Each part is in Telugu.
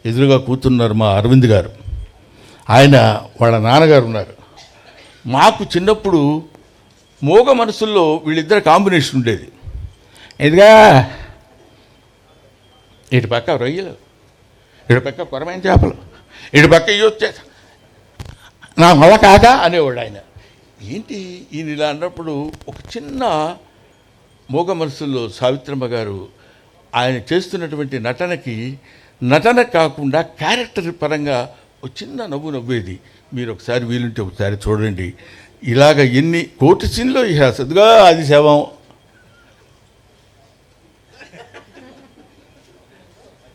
ఎదురుగా కూర్చున్నారు మా అరవింద్ గారు. ఆయన వాళ్ళ నాన్నగారు ఉన్నారు. మాకు చిన్నప్పుడు మోగ మనసుల్లో వీళ్ళిద్దరు కాంబినేషన్ ఉండేది. ఇదిగా ఇటు పక్క రొయ్యలు, ఇటు పక్క కొరమైన చేపలు, ఇటు పక్క ఇవి వచ్చే నా వల్ల కాక అనేవాడు ఆయన. ఏంటి ఈయన ఇలా అన్నప్పుడు ఒక చిన్న మోగ మనసుల్లో సావిత్రమ్మ గారు ఆయన చేస్తున్నటువంటి నటన కాకుండా క్యారెక్టర్ పరంగా ఒక చిన్న నవ్వు నవ్వేది. మీరు ఒకసారి వీలుంటే ఒకసారి చూడండి. ఇలాగ ఎన్ని కోటి సీన్లో సద్గా అది శవం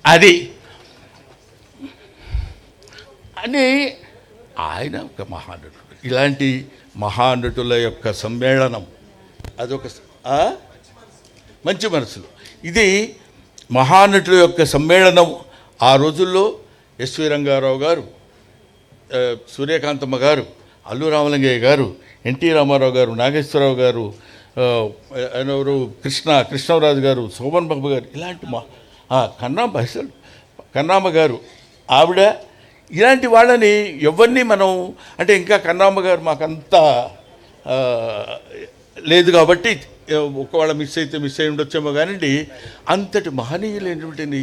అది అని ఆయన ఒక మహానటుడు. ఇలాంటి మహానటుల యొక్క సమ్మేళనం అదొక మంచి మనసులు. ఇది మహానటుల యొక్క సమ్మేళనం. ఆ రోజుల్లో ఎస్వి రంగారావు గారు, సూర్యకాంతమ్మ గారు, అల్లు రామలింగయ్య గారు, ఎన్టీ రామారావు గారు, నాగేశ్వరరావు గారు, ఎవరు కృష్ణరాజు గారు, శోభన్ బాబు గారు, ఇలాంటి కన్నామ్మ గారు ఆవిడ, ఇలాంటి వాళ్ళని ఎవరిని మనం అంటే ఇంకా కన్నామ్మ గారు మాకంతా లేదు కాబట్టి ఒకవేళ మిస్ అయి ఉండొచ్చేమో కానివ్వండి. అంతటి మహనీయులైనటువంటి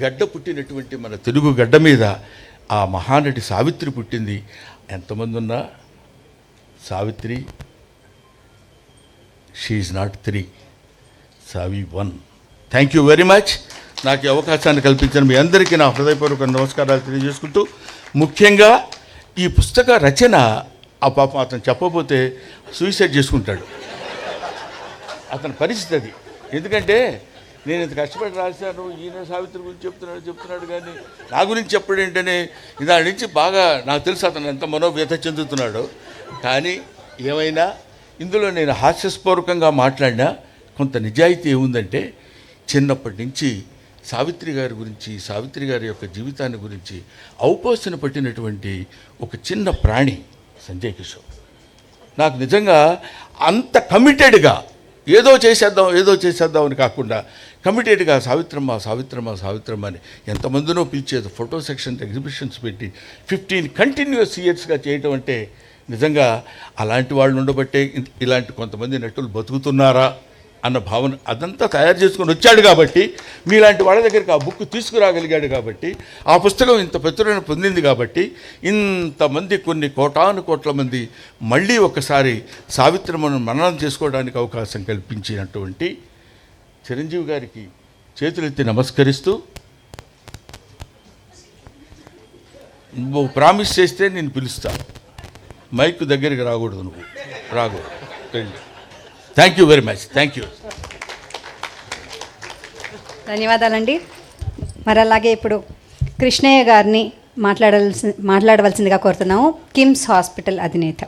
గడ్డ పుట్టినటువంటి మన తెలుగు గడ్డ మీద ఆ మహానటి సావిత్రి పుట్టింది. ఎంతమంది ఉన్నా Savitri she's not 3, Savi 1. Thank you very much. నాకు ఈ అవకాశాన్ని కల్పించిన మీ అందరికీ నా హృదయపూర్వక నమస్కారాలు తెలియజేసుకుంటూ, ముఖ్యంగా ఈ పుస్తక రచన ఆ పాపం అతను చెప్పబోతే సూసైడ్ చేసుకుంటాడు. అతని పరిస్థితి అది. ఎందుకంటే నేను ఇంత కష్టపడి రాశాను, ఈయన సావిత్రి గురించి చెప్తున్నాడు కానీ నా గురించి చెప్పడం ఏంటనే దాని నుంచి బాగా నాకు తెలుసు అతను ఎంత మనోవ్యత చెందుతున్నాడో. కానీ ఏమైనా ఇందులో నేను హాస్యస్పూర్వకంగా మాట్లాడినా కొంత నిజాయితీ ఏముందంటే, చిన్నప్పటి నుంచి సావిత్రి గారి గురించి, సావిత్రి గారి యొక్క జీవితాన్ని గురించి ఔపోసన పట్టినటువంటి ఒక చిన్న ప్రాణి సంజయ్ కిషోర్. నాకు నిజంగా అంత కమిటెడ్గా ఏదో చేసేద్దాం అని కాకుండా కమిటెడ్గా సావిత్రమ్మ అని ఎంతమందినో పిలిచేది. ఫోటో సెక్షన్ ఎగ్జిబిషన్స్ పెట్టి 15 కంటిన్యూస్ ఇయర్స్గా చేయటం అంటే నిజంగా అలాంటి వాళ్ళు ఉండబట్టే ఇలాంటి కొంతమంది నటులు బతుకుతున్నారా అన్న భావన అదంతా తయారు చేసుకొని వచ్చాడు కాబట్టి, మీలాంటి వాళ్ళ దగ్గరికి ఆ బుక్ తీసుకురాగలిగాడు కాబట్టి, ఆ పుస్తకం ఇంత ప్రచురణ పొందింది కాబట్టి, ఇంతమంది కొన్ని కోట్ల మంది మళ్ళీ ఒకసారి సావిత్రమ్మను మననం చేసుకోవడానికి అవకాశం కల్పించినటువంటి చిరంజీవి గారికి చేతులెత్తి నమస్కరిస్తూ, నువ్వు ప్రామిస్ చేస్తే నేను పిలుస్తాను, మైక్ దగ్గరికి రాకూడదు, నువ్వు రాకూడదు. Thank you very much. Thank you. ధన్యవాదాలండి. మరి అలాగే ఇప్పుడు కృష్ణయ్య గారిని మాట్లాడవలసిందిగా కోరుతున్నాము, కిమ్స్ హాస్పిటల్ అధినేత.